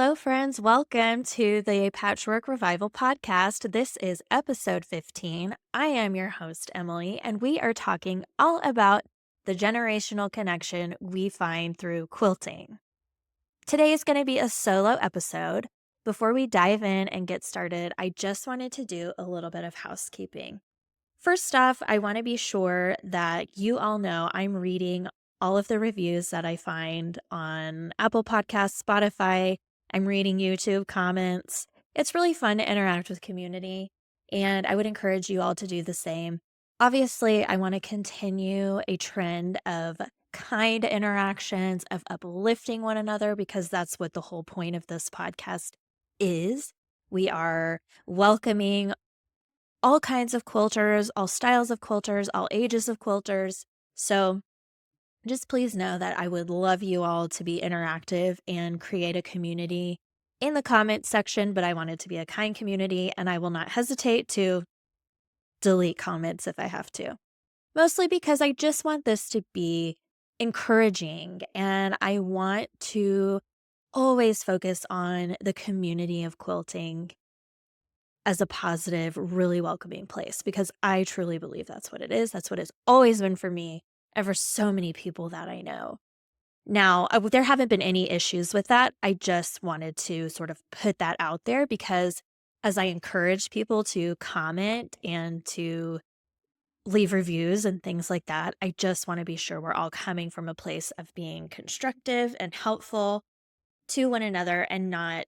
Hello, friends. Welcome to the Patchwork Revival podcast. This is episode 15. I am your host, Emily, and we are talking all about the generational connection we find through quilting. Today is going to be a solo episode. Before we dive in and get started, I just wanted to do a little bit of housekeeping. First off, I want to be sure that you all know I'm reading all of the reviews that I find on Apple Podcasts, Spotify. I'm reading YouTube comments. It's really fun to interact with community, and I would encourage you all to do the same. Obviously, I want to continue a trend of kind interactions, of uplifting one another, because that's what the whole point of this podcast is. We are welcoming all kinds of quilters, all styles of quilters, all ages of quilters. So just please know that I would love you all to be interactive and create a community in the comments section, but I want it to be a kind community, and I will not hesitate to delete comments if I have to. Mostly because I just want this to be encouraging, and I want to always focus on the community of quilting as a positive, really welcoming place, because I truly believe that's what it is. That's what it's always been for me and for so many people that I know. Now, there haven't been any issues with that. I just wanted to sort of put that out there because as I encourage people to comment and to leave reviews and things like that, I just want to be sure we're all coming from a place of being constructive and helpful to one another and not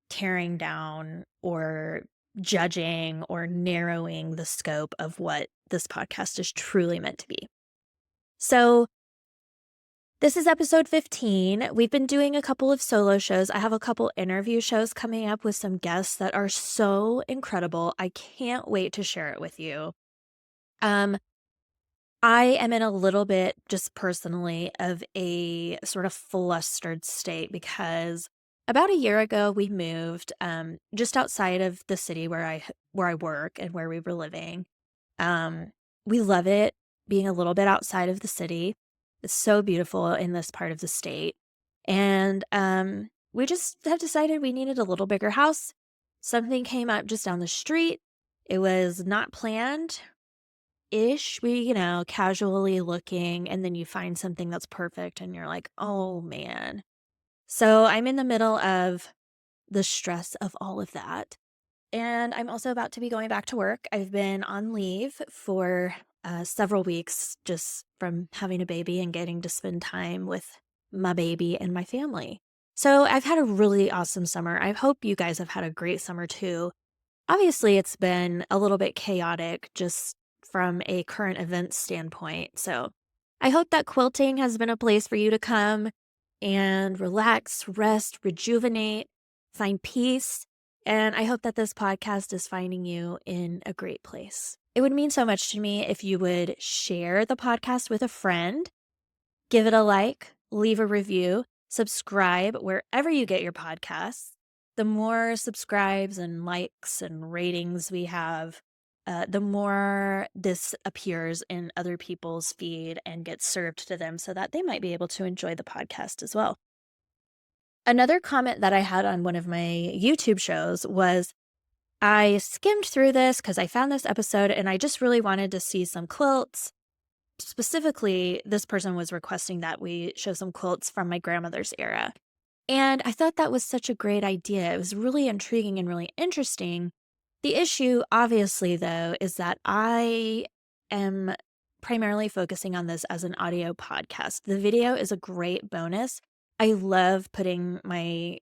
tearing down or judging or narrowing the scope of what this podcast is truly meant to be. So, this is episode 15. We've been doing a couple of solo shows. I have a couple interview shows coming up with some guests that are so incredible. I can't wait to share it with you. I am in a little bit, just personally, of a sort of flustered state because about a year ago we moved just outside of the city where I work and where we were living. We love it being a little bit outside of the city. It's so beautiful in this part of the state. And we just have decided we needed a little bigger house. Something came up just down the street. It was not planned ish. We, casually looking, and then you find something that's perfect and you're like, oh man. So I'm in the middle of the stress of all of that. And I'm also about to be going back to work. I've been on leave for several weeks just from having a baby and getting to spend time with my baby and my family. So I've had a really awesome summer. I hope you guys have had a great summer too. Obviously, it's been a little bit chaotic just from a current events standpoint. So I hope that quilting has been a place for you to come and relax, rest, rejuvenate, find peace. And I hope that this podcast is finding you in a great place. It would mean so much to me if you would share the podcast with a friend, give it a like, leave a review, subscribe wherever you get your podcasts. The more subscribes and likes and ratings we have, the more this appears in other people's feed and gets served to them so that they might be able to enjoy the podcast as well. Another comment that I had on one of my YouTube shows was I skimmed through this because I found this episode and I just really wanted to see some quilts. Specifically, this person was requesting that we show some quilts from my grandmother's era. And I thought that was such a great idea. It was really intriguing and really interesting. The issue, obviously, though, is that I am primarily focusing on this as an audio podcast. The video is a great bonus. I love putting my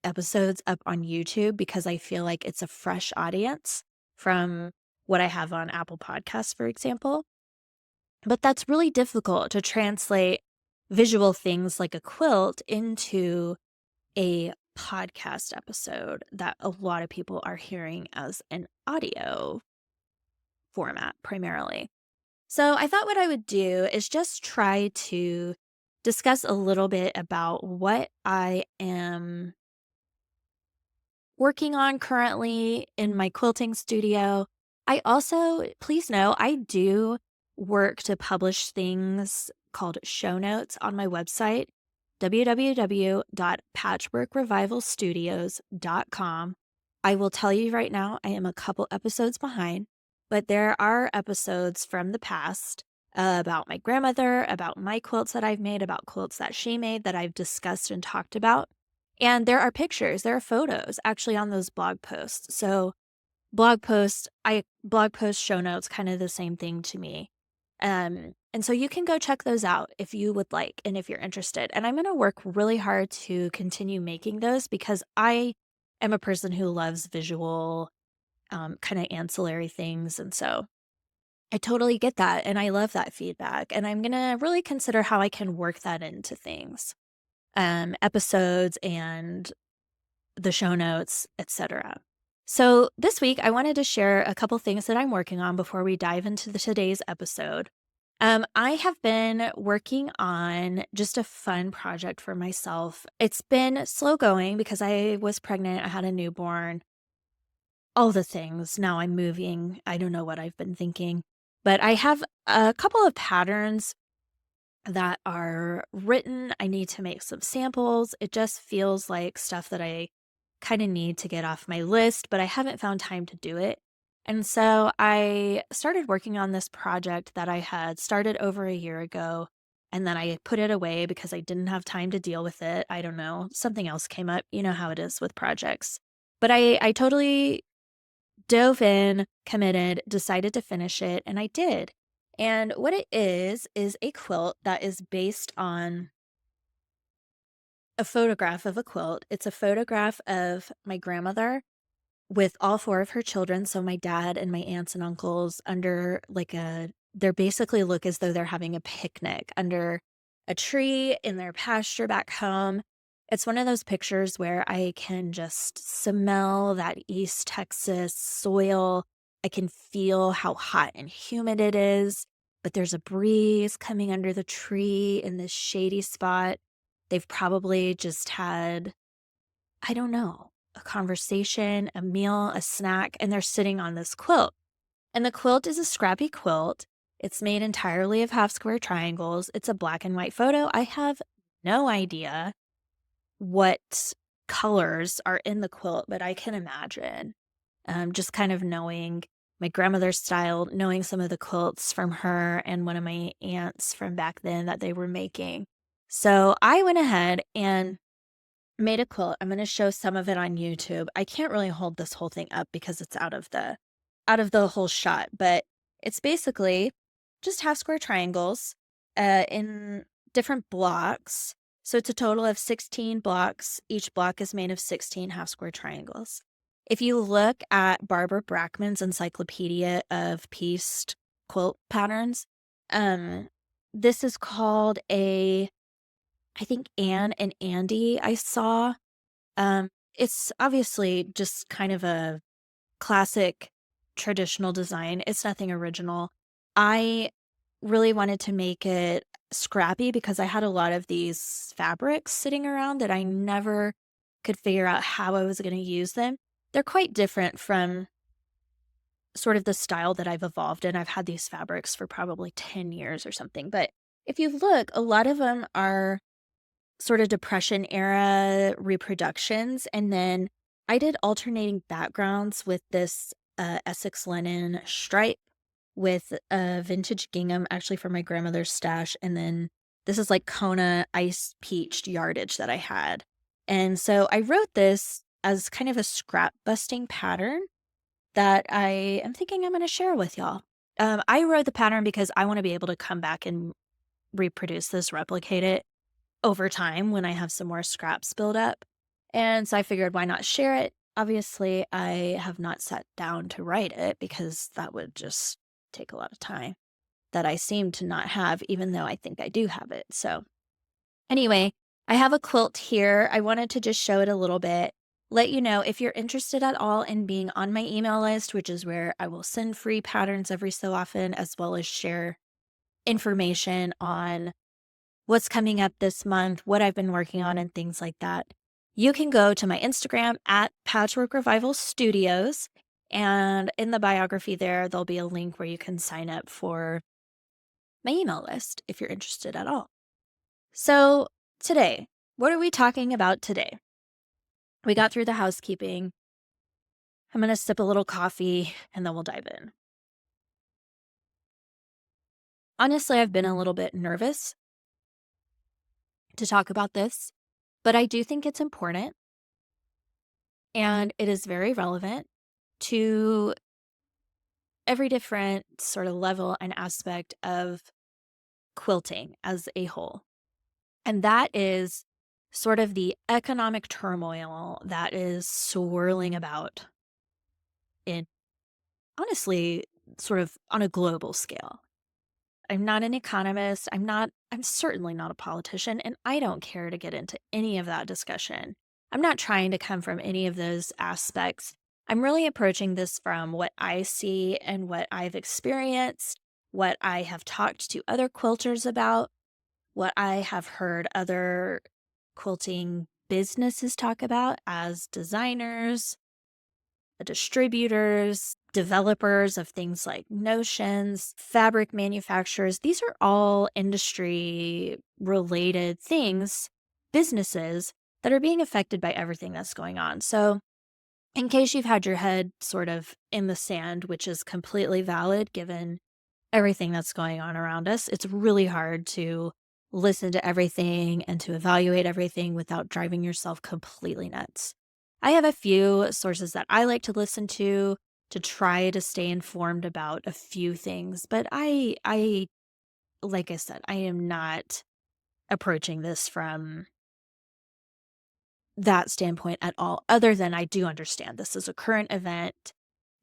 episodes up on YouTube because I feel like it's a fresh audience from what I have on Apple Podcasts, for example. But that's really difficult to translate visual things like a quilt into a podcast episode that a lot of people are hearing as an audio format primarily. So I thought what I would do is just try to discuss a little bit about what I am working on currently in my quilting studio. I also, please know, I do work to publish things called show notes on my website. www.patchworkrevivalstudios.com. I will tell you right now, I am a couple episodes behind, but there are episodes from the past about my grandmother, about my quilts that I've made, about quilts that she made that I've discussed and talked about. And there are pictures, there are photos actually on those blog posts. So blog post show notes, kind of the same thing to me. And so you can go check those out if you would like and if you're interested. And I'm going to work really hard to continue making those because I am a person who loves visual, kind of ancillary things. And so I totally get that. And I love that feedback. And I'm going to really consider how I can work that into things, episodes and the show notes, etc. So this week, I wanted to share a couple things that I'm working on before we dive into today's episode. I have been working on just a fun project for myself. It's been slow going because I was pregnant, I had a newborn, all the things. Now I'm moving. I don't know what I've been thinking, but I have a couple of patterns that are written. I need to make some samples. It just feels like stuff that I kind of need to get off my list, but I haven't found time to do it. And so I started working on this project that I had started over a year ago. And then I put it away because I didn't have time to deal with it. I don't know. Something else came up. You know how it is with projects. But I totally dove in, committed, decided to finish it, and I did. And what it is a quilt that is based on a photograph of a quilt. It's a photograph of my grandmother with all four of her children, so my dad and my aunts and uncles under they're basically look as though they're having a picnic under a tree in their pasture back home. It's one of those pictures where I can just smell that East Texas soil. I can feel how hot and humid it is, but there's a breeze coming under the tree in this shady spot. They've probably just had, I don't know, a conversation, a meal, a snack, and they're sitting on this quilt. And the quilt is a scrappy quilt. It's made entirely of half square triangles. It's a black and white photo. I have no idea what colors are in the quilt, but I can imagine. Just kind of knowing my grandmother's style, knowing some of the quilts from her and one of my aunts from back then that they were making. So I went ahead and made a quilt. I'm going to show some of it on YouTube. I can't really hold this whole thing up because it's out of the whole shot, but it's basically just half square triangles in different blocks. So it's a total of 16 blocks. Each block is made of 16 half square triangles. If you look at Barbara Brackman's Encyclopedia of Pieced Quilt Patterns, this is called I think Anne and Andy I saw. It's obviously just kind of a classic traditional design. It's nothing original. I really wanted to make it scrappy because I had a lot of these fabrics sitting around that I never could figure out how I was going to use them. They're quite different from sort of the style that I've evolved in. I've had these fabrics for probably 10 years or something. But if you look, a lot of them are sort of Depression era reproductions. And then I did alternating backgrounds with this Essex linen stripe with a vintage gingham, actually from my grandmother's stash. And then this is like Kona ice peached yardage that I had. And so I wrote this as kind of a scrap busting pattern that I am thinking I'm going to share with y'all. I wrote the pattern because I want to be able to come back and reproduce this, replicate it over time when I have some more scraps build up. And so I figured, why not share it? Obviously, I have not sat down to write it because that would just take a lot of time that I seem to not have, even though I think I do have it. So anyway, I have a quilt here. I wanted to just show it a little bit, let you know if you're interested at all in being on my email list, which is where I will send free patterns every so often, as well as share information on what's coming up this month, what I've been working on, and things like that. You can go to my Instagram at Patchwork Revival Studios, and in the biography there'll be a link where you can sign up for my email list if you're interested at all. So Today, what are we talking about today? We got through the housekeeping. I'm going to sip a little coffee and then we'll dive in. Honestly, I've been a little bit nervous to talk about this, but I do think it's important and it is very relevant to every different sort of level and aspect of quilting as a whole. And that is sort of the economic turmoil that is swirling about in, honestly, sort of on a global scale. I'm not an economist. I'm certainly not a politician, and I don't care to get into any of that discussion. I'm not trying to come from any of those aspects. I'm really approaching this from what I see and what I've experienced, what I have talked to other quilters about, what I have heard other quilting businesses talk about as designers, distributors, developers of things like notions, fabric manufacturers. These are all industry related things, businesses that are being affected by everything that's going on. So, in case you've had your head sort of in the sand, which is completely valid given everything that's going on around us, it's really hard to listen to everything and to evaluate everything without driving yourself completely nuts. I have a few sources that I like to listen to try to stay informed about a few things, but I like I said, I am not approaching this from that standpoint at all, other than I do understand this is a current event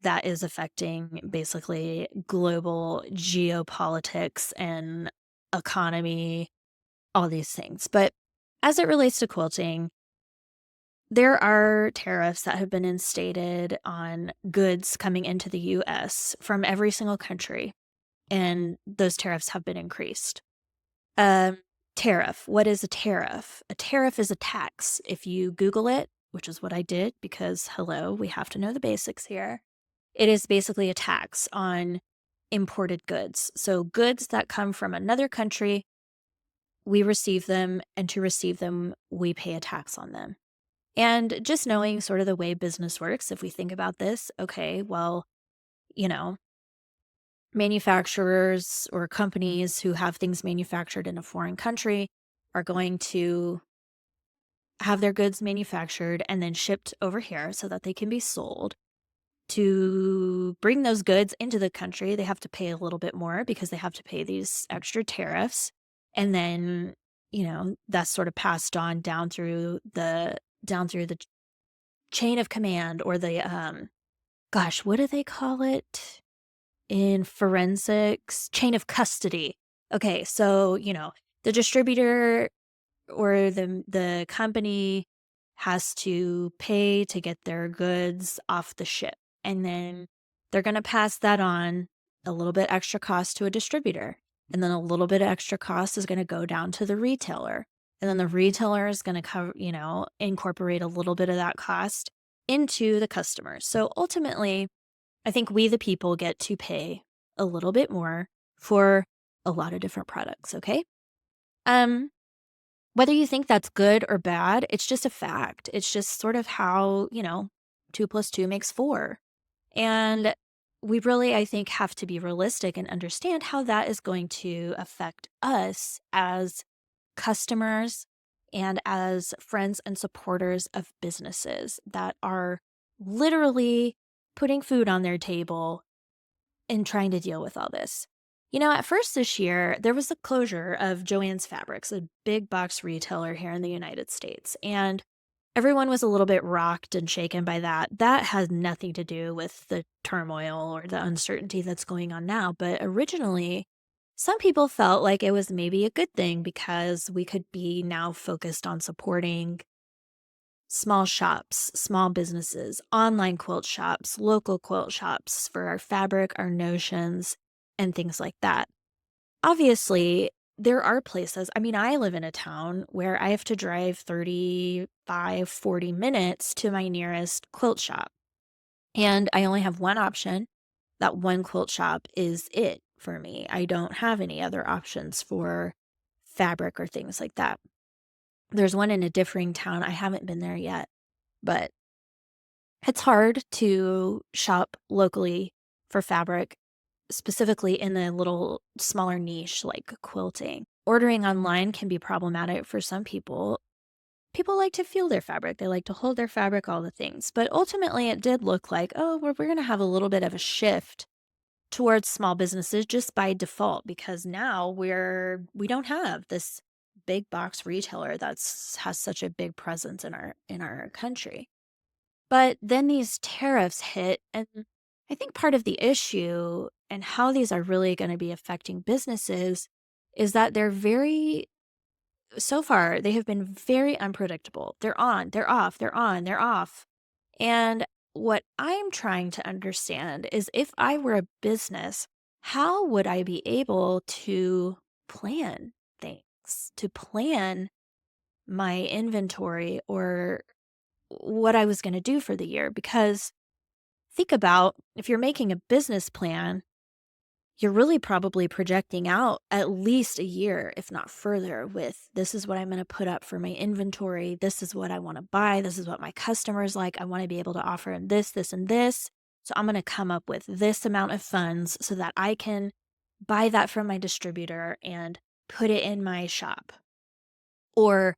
that is affecting basically global geopolitics and economy, all these things. But as it relates to quilting, there are tariffs that have been instated on goods coming into the US from every single country, and those tariffs have been increased. Um, Tariff. What is a tariff? A tariff is a tax. If you Google it, which is what I did because, hello, we have to know the basics here. It is basically a tax on imported goods. So, goods that come from another country, we receive them, and to receive them, we pay a tax on them. And just knowing sort of the way business works, if we think about this, okay, well, you know, manufacturers or companies who have things manufactured in a foreign country are going to have their goods manufactured and then shipped over here so that they can be sold. To bring those goods into the country, they have to pay a little bit more because they have to pay these extra tariffs. And then, that's sort of passed on down through the chain of command, or the gosh, what do they call it in forensics? Chain of custody. Okay, so, the distributor or the company has to pay to get their goods off the ship. And then they're going to pass that on, a little bit extra cost, to a distributor. And then a little bit extra cost is going to go down to the retailer. And then the retailer is going to cover, incorporate a little bit of that cost into the customer. So ultimately, I think we, the people, get to pay a little bit more for a lot of different products. Okay. Um, Whether you think that's good or bad, it's just a fact. It's just sort of how, 2 plus 2 makes 4. And we really, I think, have to be realistic and understand how that is going to affect us as customers and as friends and supporters of businesses that are literally putting food on their table and trying to deal with all this. At first this year, there was the closure of Joann's Fabrics, a big box retailer here in the United States. And everyone was a little bit rocked and shaken by that. That has nothing to do with the turmoil or the uncertainty that's going on now. But originally, some people felt like it was maybe a good thing because we could be now focused on supporting small shops, small businesses, online quilt shops, local quilt shops for our fabric, our notions, and things like that. Obviously, there are places. I mean, I live in a town where I have to drive 35, 40 minutes to my nearest quilt shop. And I only have one option. That one quilt shop is it for me. I don't have any other options for fabric or things like that. There's one in a differing town. I haven't been there yet, but it's hard to shop locally for fabric, specifically in a little smaller niche like quilting. Ordering online can be problematic for some people. People like to feel their fabric, they like to hold their fabric, all the things. But ultimately, it did look like, oh, we're going to have a little bit of a shift towards small businesses just by default because now we don't have this big box retailer that's has such a big presence in our country. But then these tariffs hit, and I think part of the issue and how these are really going to be affecting businesses is that they're very so far they have been very unpredictable. They're on, they're off, they're on, they're off. And what I'm trying to understand is if I were a business, how would I be able to plan things, to plan my inventory or what I was going to do for the year? Because think about if you're making a business plan, you're really probably projecting out at least a year, if not further, with this is what I'm going to put up for my inventory. This is what I want to buy. This is what my customers like. I want to be able to offer them this, this, and this. So I'm going to come up with this amount of funds so that I can buy that from my distributor and put it in my shop. Or,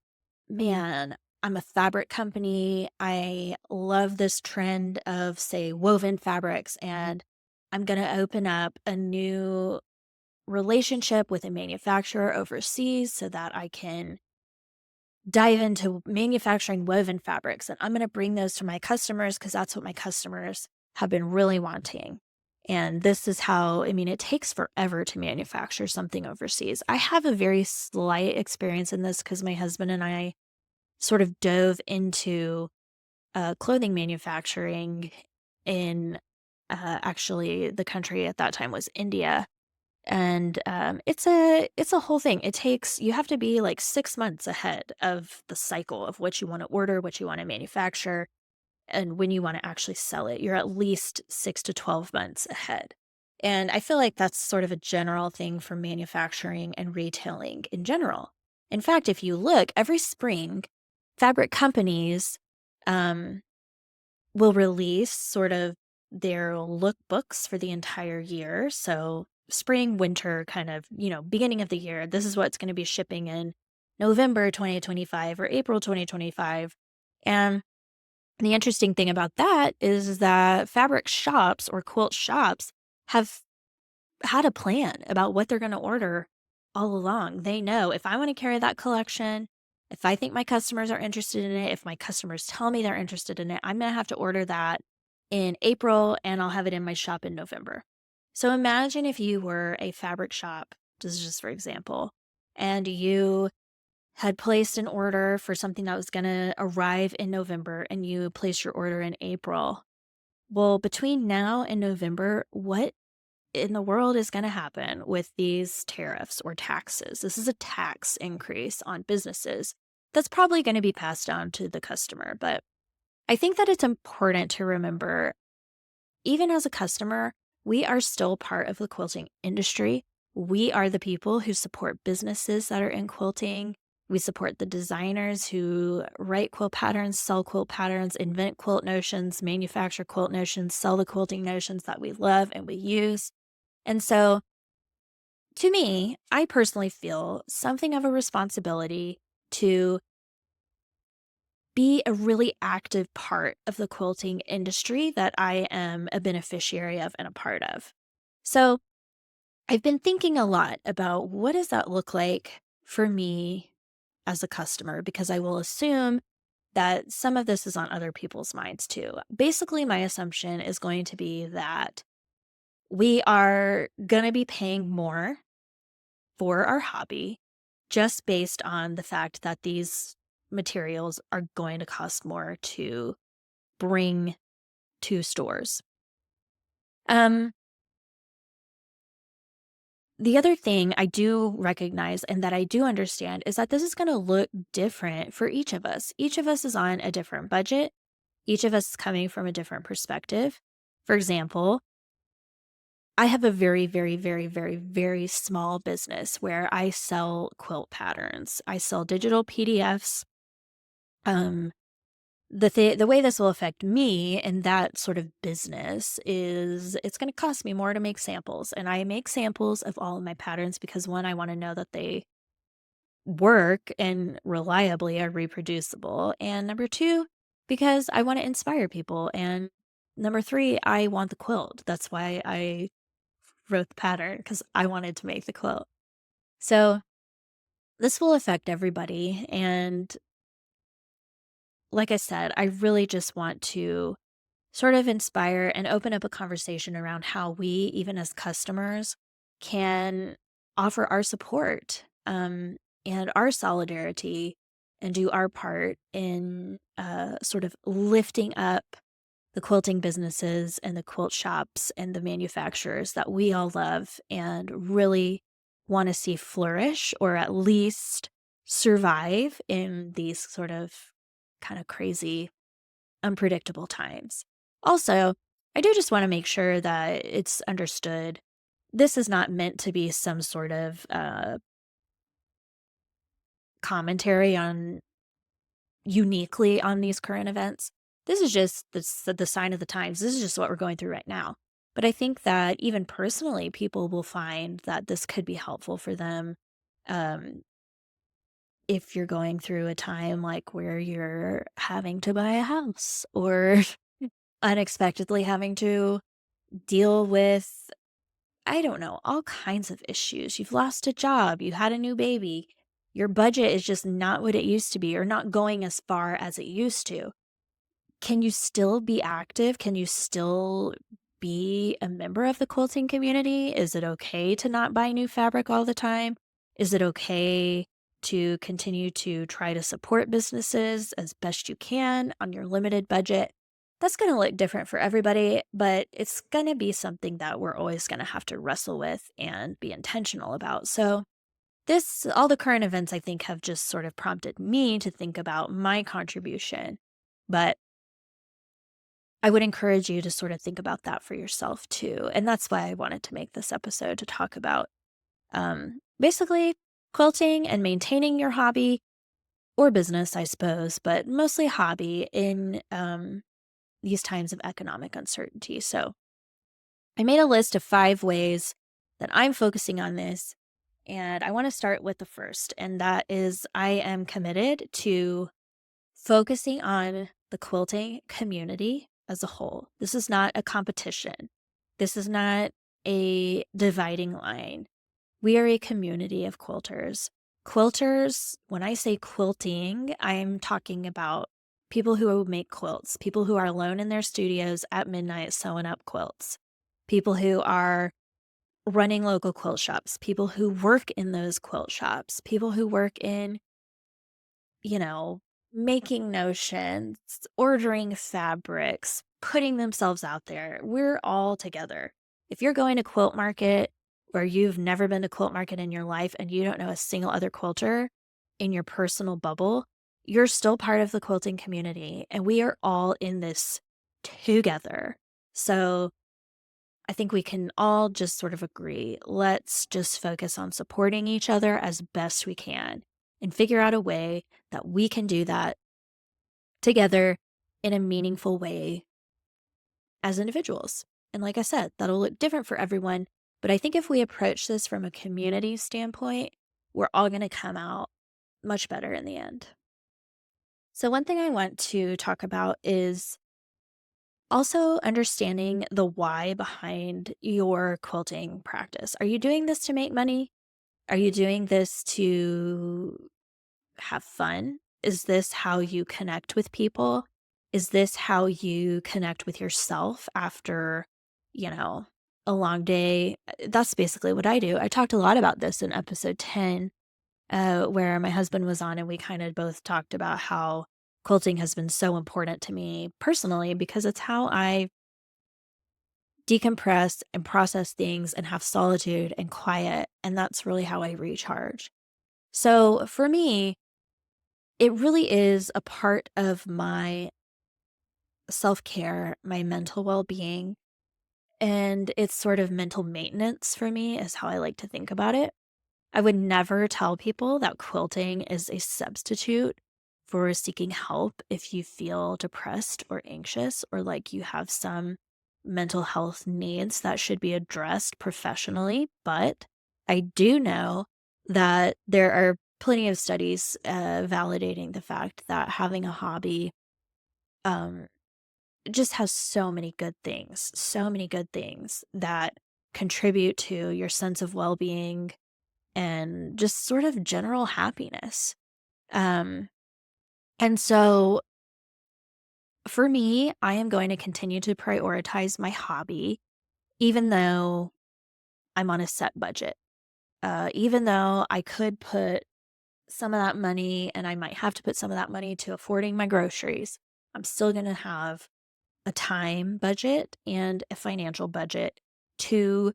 man, I'm a fabric company. I love this trend of, say, woven fabrics, and I'm going to open up a new relationship with a manufacturer overseas so that I can dive into manufacturing woven fabrics. And I'm going to bring those to my customers because that's what my customers have been really wanting. And this is how, I mean, it takes forever to manufacture something overseas. I have a very slight experience in this because my husband and I sort of dove into clothing manufacturing in actually the country at that time was India. And it's a whole thing. It takes you have to be like 6 months ahead of the cycle of what you want to order, what you want to manufacture, and when you want to actually sell it. You're at least 6 to 12 months ahead. And I feel like that's sort of a general thing for manufacturing and retailing in general. In fact, if you look every spring, fabric companies um, will release sort of their lookbooks for the entire year. So spring, winter, kind of, beginning of the year. This is what's going to be shipping in November 2025 or April 2025. And the interesting thing about that is that fabric shops or quilt shops have had a plan about what they're going to order all along. They know if I want to carry that collection, if I think my customers are interested in it, if my customers tell me they're interested in it, I'm going to have to order that in April and I'll have it in my shop in November. So imagine if you were a fabric shop, this is just for example, and you had placed an order for something that was going to arrive in November and you placed your order in April. Well, between now and November, what in the world is going to happen with these tariffs or taxes? This is a tax increase on businesses that's probably going to be passed down to the customer. But I think that it's important to remember, even as a customer, we are still part of the quilting industry. We are the people who support businesses that are in quilting. We support the designers who write quilt patterns, sell quilt patterns, invent quilt notions, manufacture quilt notions, sell the quilting notions that we love and we use. And so, to me, I personally feel something of a responsibility to be a really active part of the quilting industry that I am a beneficiary of and a part of. So, I've been thinking a lot about what does that look like for me as a customer, because I will assume that some of this is on other people's minds too. Basically, my assumption is going to be that we are going to be paying more for our hobby just based on the fact that these materials are going to cost more to bring to stores. Um, the other thing I do recognize and that I do understand is that this is going to look different for each of us. Each of us is on a different budget. Each of us is coming from a different perspective. For example, I have a very, very, very, very, very small business where I sell quilt patterns. I sell digital PDFs. Um, the way this will affect me in that sort of business is it's going to cost me more to make samples, and I make samples of all of my patterns because one, I want to know that they work and reliably are reproducible, and number two, because I want to inspire people, and number three, I want the quilt. That's why I wrote the pattern, because I wanted to make the quilt. So this will affect everybody, and like I said, I really just want to sort of inspire and open up a conversation around how we, even as customers, can offer our support, and our solidarity and do our part in sort of lifting up the quilting businesses and the quilt shops and the manufacturers that we all love and really want to see flourish, or at least survive in these sort of kind of crazy, unpredictable times. Also, I do just want to make sure that it's understood this is not meant to be some sort of commentary on uniquely on these current events. This is just the sign of the times. This is just what we're going through right now. But I think that even personally, people will find that this could be helpful for them, um, if you're going through a time like where you're having to buy a house or unexpectedly having to deal with, I don't know, all kinds of issues. You've lost a job, you had a new baby, your budget is just not what it used to be or not going as far as it used to. Can you still be active? Can you still be a member of the quilting community? Is it okay to not buy new fabric all the time? Is it okay to continue to try to support businesses as best you can on your limited budget? That's going to look different for everybody, but it's going to be something that we're always going to have to wrestle with and be intentional about. So, all the current events, I think, have just sort of prompted me to think about my contribution. But I would encourage you to sort of think about that for yourself too. And that's why I wanted to make this episode to talk about basically quilting and maintaining your hobby or business, I suppose, but mostly hobby in these times of economic uncertainty. So I made a list of 5 ways that I'm focusing on this. And I want to start with the first, and that is I am committed to focusing on the quilting community as a whole. This is not a competition. This is not a dividing line. We are a community of quilters. Quilters, when I say quilting, I'm talking about people who make quilts, people who are alone in their studios at midnight sewing up quilts, people who are running local quilt shops, people who work in those quilt shops, people who work in, you know, making notions, ordering fabrics, putting themselves out there. We're all together. If you're going to quilt market or you've never been to quilt market in your life and you don't know a single other quilter in your personal bubble, you're still part of the quilting community and we are all in this together. So I think we can all just sort of agree, let's just focus on supporting each other as best we can and figure out a way that we can do that together in a meaningful way as individuals. And like I said, that'll look different for everyone. But I think if we approach this from a community standpoint, we're all going to come out much better in the end. So, one thing I want to talk about is also understanding the why behind your quilting practice. Are you doing this to make money? Are you doing this to have fun? Is this how you connect with people? Is this how you connect with yourself after, you know, a long day? That's basically what I do. I talked a lot about this in episode 10, where my husband was on, and we kind of both talked about how quilting has been so important to me personally because it's how I decompress and process things and have solitude and quiet. And that's really how I recharge. So for me, it really is a part of my self care, my mental well being. and it's sort of mental maintenance for me is how I like to think about it. I would never tell people that quilting is a substitute for seeking help if you feel depressed or anxious or like you have some mental health needs that should be addressed professionally. But I do know that there are plenty of studies validating the fact that having a hobby um, just has so many good things that contribute to your sense of well being and just sort of general happiness. Um, and so for me, I am going to continue to prioritize my hobby, even though I'm on a set budget. Even though I could put some of that money and I might have to put some of that money to affording my groceries, I'm still going to have a time budget and a financial budget to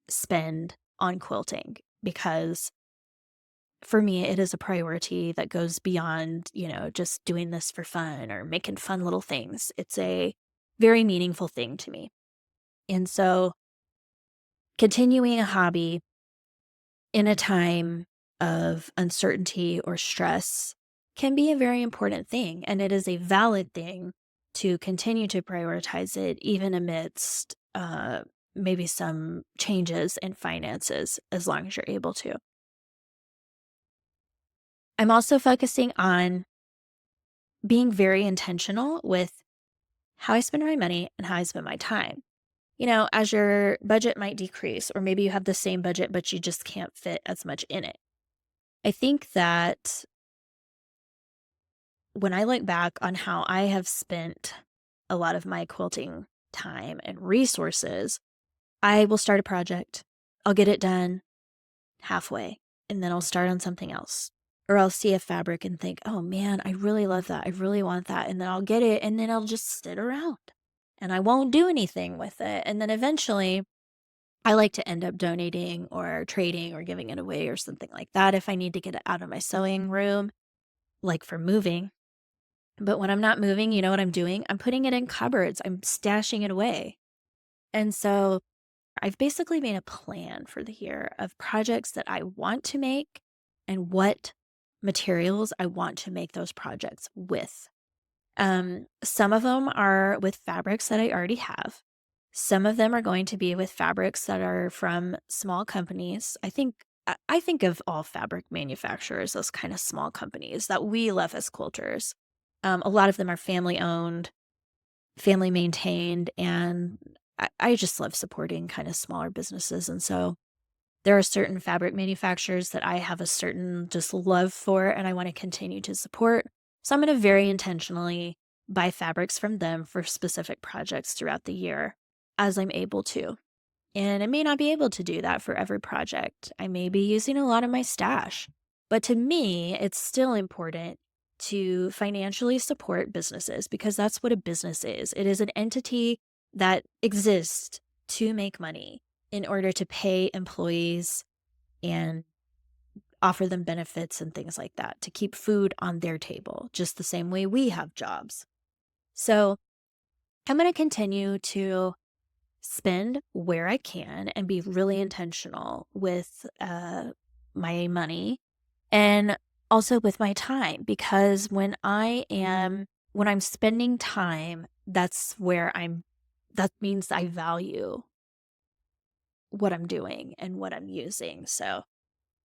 spend on quilting because for me, it is a priority that goes beyond, just doing this for fun or making fun little things. It's a very meaningful thing to me. And so, continuing a hobby in a time of uncertainty or stress can be a very important thing. And it is a valid thing to continue to prioritize it, even amidst maybe some changes in finances, as long as you're able to. I'm also focusing on being very intentional with how I spend my money and how I spend my time. As your budget might decrease, or maybe you have the same budget, but you just can't fit as much in it. I think that when I look back on how I have spent a lot of my quilting time and resources, I will start a project, I'll get it done halfway, and then I'll start on something else. Or I'll see a fabric and think, oh man, I really love that. I really want that. And then I'll get it and then I'll just sit around and I won't do anything with it. And then eventually I like to end up donating or trading or giving it away or something like that if I need to get it out of my sewing room, like for moving. But when I'm not moving, you know what I'm doing? I'm putting it in cupboards, I'm stashing it away. And so I've basically made a plan for the year of projects that I want to make and what materials I want to make those projects with. Some of them are with fabrics that I already have. Some of them are going to be with fabrics that are from small companies. I think of all fabric manufacturers as kind of small companies that we love as quilters. A lot of them are family owned, family maintained, and I just love supporting kind of smaller businesses. And so there are certain fabric manufacturers that I have a certain just love for and I want to continue to support. So I'm going to very intentionally buy fabrics from them for specific projects throughout the year as I'm able to. And I may not be able to do that for every project. I may be using a lot of my stash. But to me, it's still important to financially support businesses because that's what a business is. It is an entity that exists to make money in order to pay employees and offer them benefits and things like that to keep food on their table, just the same way we have jobs. So I'm going to continue to spend where I can and be really intentional with my money and also with my time because when I'm spending time, that means I value what I'm doing and what I'm using. So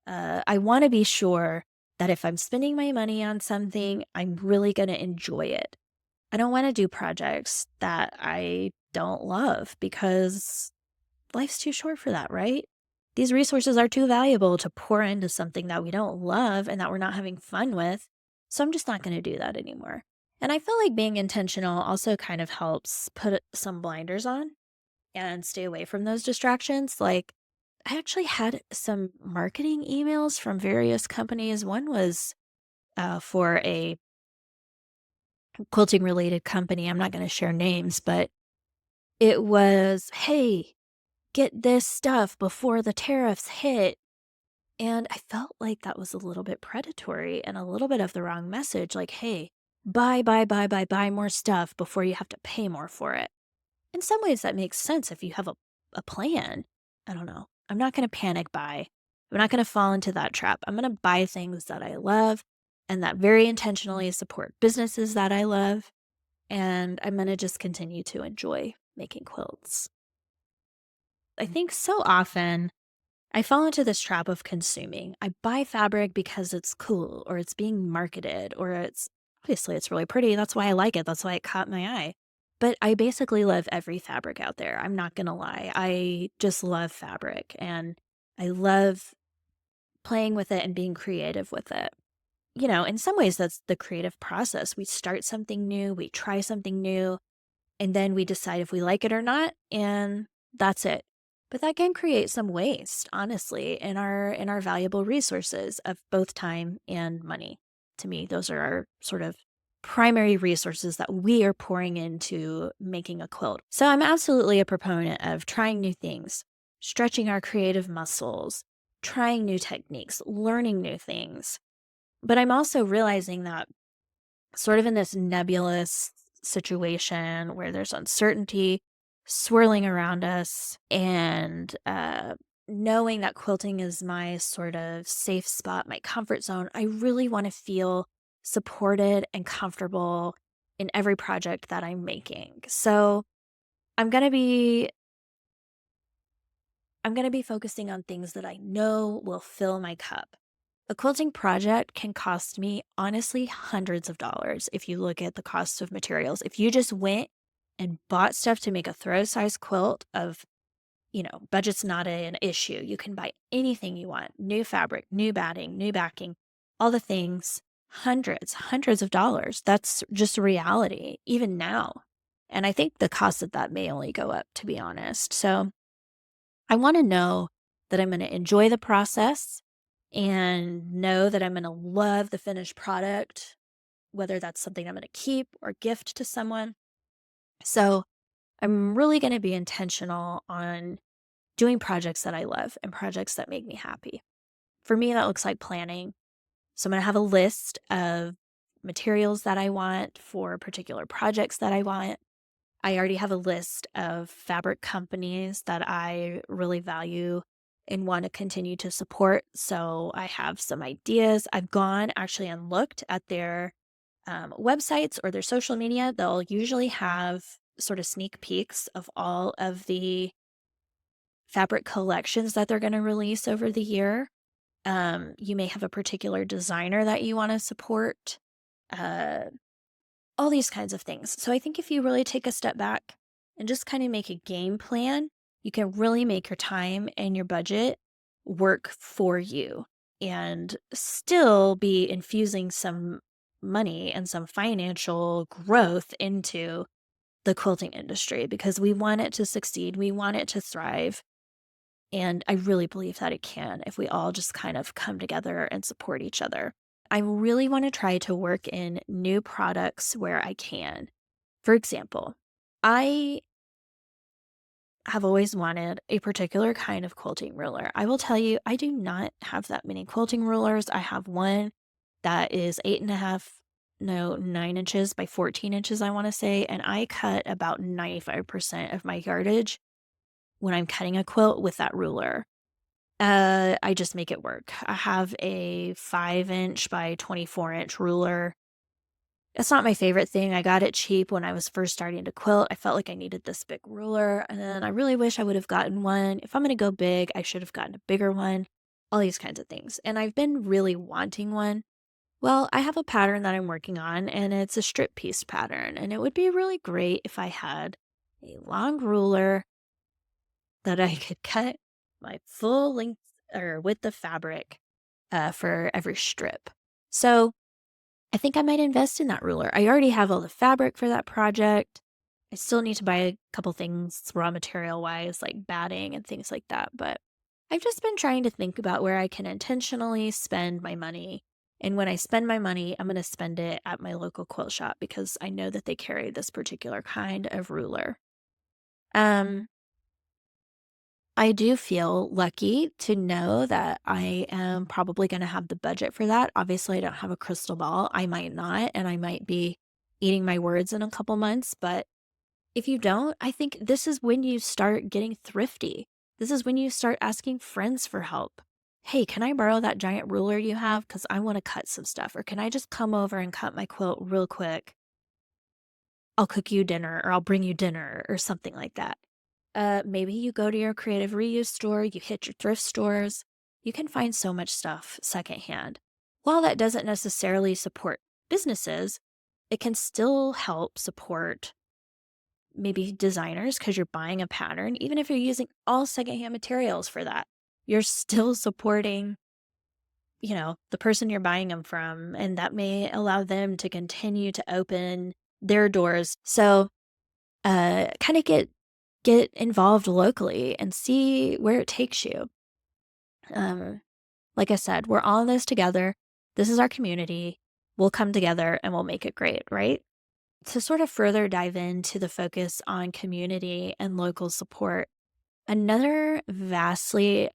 I want to be sure that if I'm spending my money on something, I'm really going to enjoy it. I don't want to do projects that I don't love because life's too short for that, right? These resources are too valuable to pour into something that we don't love and that we're not having fun with. So I'm just not going to do that anymore. And I feel like being intentional also kind of helps put some blinders on and stay away from those distractions. Like, I actually had some marketing emails from various companies. One was for a quilting related company. I'm not going to share names, but it was, hey, get this stuff before the tariffs hit. And I felt like that was a little bit predatory and a little bit of the wrong message. Like, hey, buy more stuff before you have to pay more for it. in some ways that makes sense if you have a plan. I don't know. I'm not going to panic buy. I'm not going to fall into that trap. I'm going to buy things that I love and that very intentionally support businesses that I love. And I'm going to just continue to enjoy making quilts. I think so often I fall into this trap of consuming. I buy fabric because it's cool or it's being marketed or it's obviously it's really pretty. That's why I like it. That's why it caught my eye. But I basically love every fabric out there. I'm not going to lie. I just love fabric and I love playing with it and being creative with it. In some ways, that's the creative process. We start something new, we try something new, and then we decide if we like it or not, and that's it. But that can create some waste, honestly, in our valuable resources of both time and money. To me, those are our sort of primary resources that we are pouring into making a quilt. So I'm absolutely a proponent of trying new things, stretching our creative muscles, trying new techniques, learning new things. But I'm also realizing that sort of in this nebulous situation where there's uncertainty swirling around us and knowing that quilting is my sort of safe spot, my comfort zone, I really want to feel supported and comfortable in every project that I'm making. So I'm going to be I'm going to be focusing on things that I know will fill my cup. A quilting project can cost me, honestly, hundreds of dollars if you look at the cost of materials. If you just went and bought stuff to make a throw size quilt budget's not an issue. You can buy anything you want, new fabric, new batting, new backing, all the things, hundreds of dollars. That's just reality, even now. And I think the cost of that may only go up, to be honest. So I want to know that I'm going to enjoy the process and know that I'm going to love the finished product, whether that's something I'm going to keep or gift to someone. So I'm really going to be intentional on doing projects that I love and projects that make me happy. For me, that looks like planning. So I'm going to have a list of materials that I want for particular projects that I want. I already have a list of fabric companies that I really value and want to continue to support. So I have some ideas. I've gone actually and looked at their websites or their social media. They'll usually have sort of sneak peeks of all of the fabric collections that they're going to release over the year. You may have a particular designer that you want to support. Uh, all these kinds of things. So I think if you really take a step back and just kind of make a game plan, you can really make your time and your budget work for you and still be infusing some money and some financial growth into the quilting industry because we want it to succeed. We want it to thrive. And I really believe that it can if we all just kind of come together and support each other. I really want to try to work in new products where I can. For example, I have always wanted a particular kind of quilting ruler. I will tell you, I do not have that many quilting rulers. I have one that is 9 inches by 14 inches, I want to say, and I cut about 95% of my yardage when I'm cutting a quilt with that ruler. I just make it work. I have a 5-inch by 24-inch ruler. It's not my favorite thing. I got it cheap when I was first starting to quilt. I felt like I needed this big ruler, and then I really wish I would have gotten one. If I'm going to go big, I should have gotten a bigger one. All these kinds of things. And I've been really wanting one. Well, I have a pattern that I'm working on, and it's a strip piece pattern, and it would be really great if I had a long ruler that I could cut my full length or width of fabric for every strip. So I think I might invest in that ruler. I already have all the fabric for that project. I still need to buy a couple things raw material wise, like batting and things like that. But I've just been trying to think about where I can intentionally spend my money. And when I spend my money, I'm going to spend it at my local quilt shop because I know that they carry this particular kind of ruler. I do feel lucky to know that I am probably going to have the budget for that. Obviously, I don't have a crystal ball. I might not, and I might be eating my words in a couple months, but If you don't, I think this is when you start getting thrifty. This is when you start asking friends for help. Hey, can I borrow that giant ruler you have? Because I want to cut some stuff. Or can I just come over and cut my quilt real quick? I'll cook you dinner or I'll bring you dinner or something like that. Maybe you go to your creative reuse store, you hit your thrift stores. You can find so much stuff secondhand. While that doesn't necessarily support businesses, it can still help support maybe designers because you're buying a pattern, even if you're using all secondhand materials for that. You're still supporting, the person you're buying them from, and that may allow them to continue to open their doors. So, kind of get involved locally and see where it takes you. Um, like I said, we're all in this together. This is our community. We'll come together and we'll make it great, right? To sort of further dive into the focus on community and local support, another vastly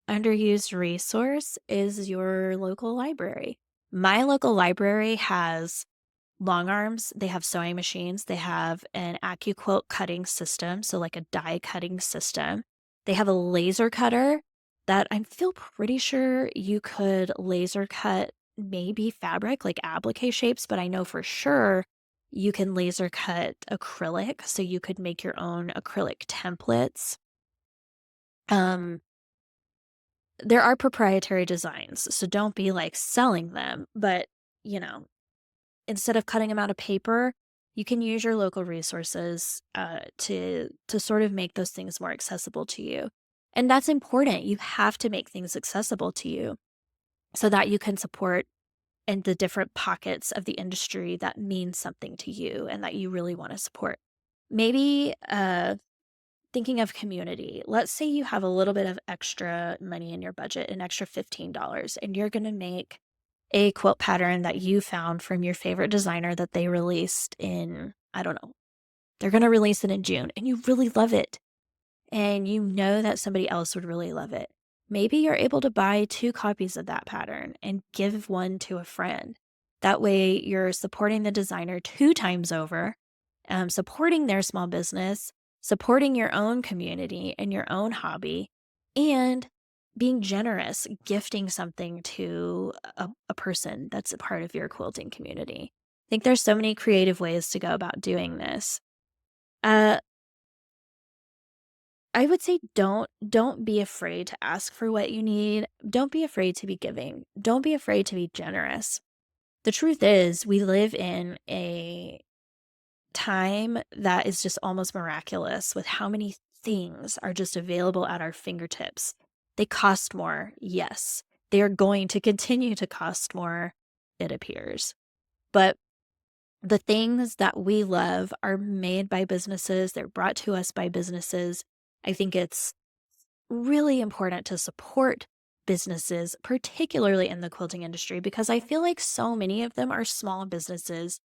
underused resource is your local library. My local library has long arms, they have sewing machines, they have an AccuQuilt cutting system, so like a die cutting system. They have a laser cutter that I feel pretty sure you could laser cut maybe fabric, like applique shapes, but I know for sure you can laser cut acrylic, so you could make your own acrylic templates. Um, there are proprietary designs, so don't be like selling them, but you know, instead of cutting them out of paper, you can use your local resources to sort of make those things more accessible to you. And that's important. You have to make things accessible to you so that you can support in the different pockets of the industry that mean something to you and that you really want to support. Maybe thinking of community, let's say you have a little bit of extra money in your budget, an extra $15, and you're going to make a quilt pattern that you found from your favorite designer that they released in, I don't know, they're going to release it in June, and you really love it. And you know that somebody else would really love it. Maybe you're able to buy 2 copies of that pattern and give one to a friend. That way, you're supporting the designer 2 times over, supporting their small business, supporting your own community and your own hobby, and being generous, gifting something to a person that's a part of your quilting community. I think there's so many creative ways to go about doing this. Uh, I would say don't be afraid to ask for what you need. Don't be afraid to be giving. Don't be afraid to be generous. The truth is, we live in a time that is just almost miraculous with how many things are just available at our fingertips. They cost more, yes. They are going to continue to cost more, it appears. But the things that we love are made by businesses, they're brought to us by businesses. I think it's really important to support businesses, particularly in the quilting industry, because I feel like so many of them are small businesses.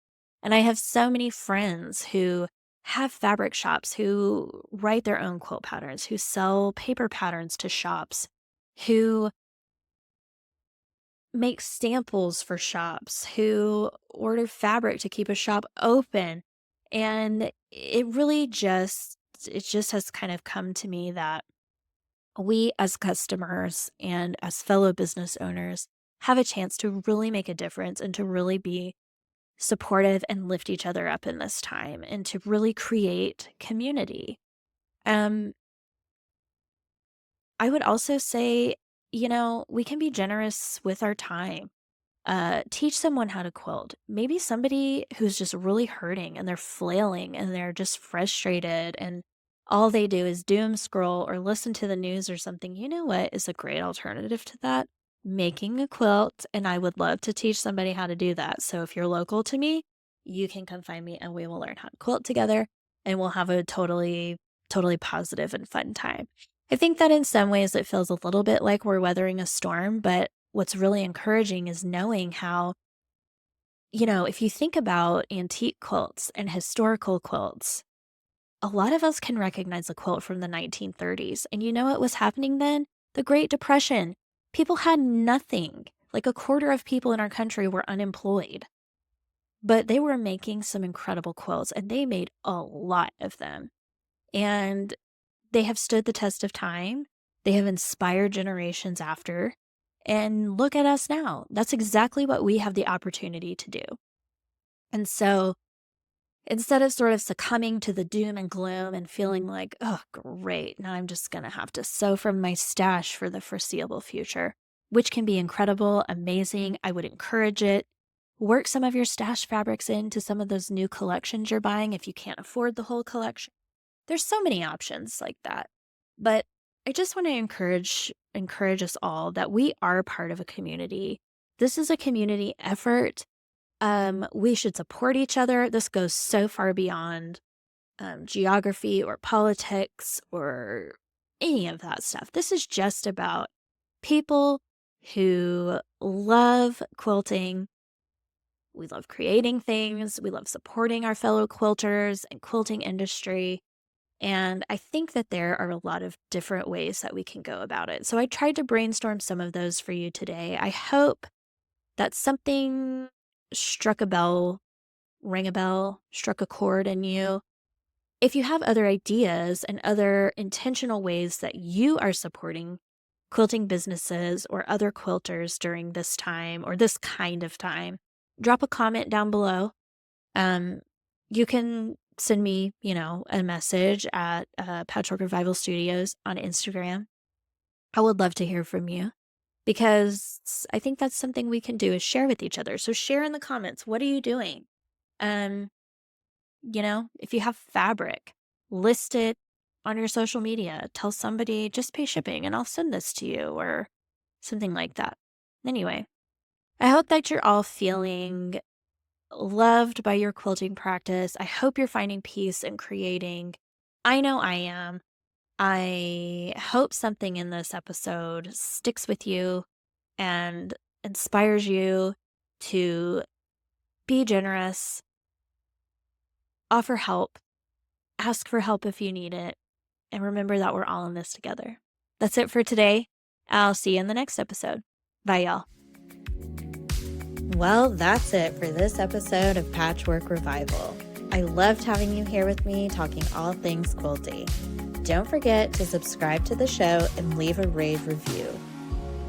And I have so many friends who have fabric shops, who write their own quilt patterns, who sell paper patterns to shops, who make samples for shops, who order fabric to keep a shop open. And it just has kind of come to me that we as customers and as fellow business owners have a chance to really make a difference and to really be supportive and lift each other up in this time and to really create community. Um, I would also say, we can be generous with our time. Teach someone how to quilt. Maybe somebody who's just really hurting and they're flailing and they're just frustrated and all they do is doom scroll or listen to the news or something. You know what is a great alternative to that? Making a quilt. And I would love to teach somebody how to do that. So if you're local to me, you can come find me and we will learn how to quilt together and we'll have a totally, totally positive and fun time. I think that in some ways it feels a little bit like we're weathering a storm, but what's really encouraging is knowing how, if you think about antique quilts and historical quilts, a lot of us can recognize a quilt from the 1930s. And you know what was happening then? The Great Depression. People had nothing. Like a quarter of people in our country were unemployed. but they were making some incredible quilts, and they made a lot of them. And they have stood the test of time. They have inspired generations after. And look at us now. That's exactly what we have the opportunity to do. And so instead of sort of succumbing to the doom and gloom and feeling like, oh, great, now I'm just going to have to sew from my stash for the foreseeable future, which can be incredible, amazing. I would encourage it. Work some of your stash fabrics into some of those new collections you're buying if you can't afford the whole collection. There's so many options like that. But I just want to encourage us all that we are part of a community. This is a community effort. We should support each other. This goes so far beyond geography or politics or any of that stuff. This is just about people who love quilting. We love creating things. We love supporting our fellow quilters and quilting industry. And I think that there are a lot of different ways that we can go about it. So I tried to brainstorm some of those for you today. I hope that something struck a bell, rang a bell, struck a chord in you. If you have other ideas and other intentional ways that you are supporting quilting businesses or other quilters during this time or this kind of time, drop a comment down below. You can send me, a message at Patchwork Revival Studios on Instagram. I would love to hear from you because I think that's something we can do is share with each other. So share in the comments. What are you doing? If you have fabric, list it on your social media. Tell somebody, just pay shipping and I'll send this to you or something like that. Anyway, I hope that you're all feeling loved by your quilting practice. I hope you're finding peace in creating. I know I am. I hope something in this episode sticks with you and inspires you to be generous, offer help, ask for help if you need it, and remember that we're all in this together. That's it for today. I'll see you in the next episode. Bye, y'all. Well, that's it for this episode of Patchwork Revival. I loved having you here with me talking all things quilty. Don't forget to subscribe to the show and leave a rave review.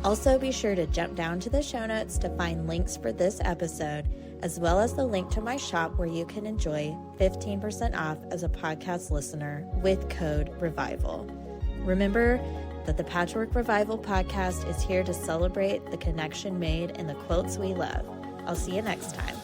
Also, be sure to jump down to the show notes to find links for this episode, as well as the link to my shop where you can enjoy 15% off as a podcast listener with code REVIVAL. Remember that the Patchwork Revival podcast is here to celebrate the connection made in the quilts we love. I'll see you next time.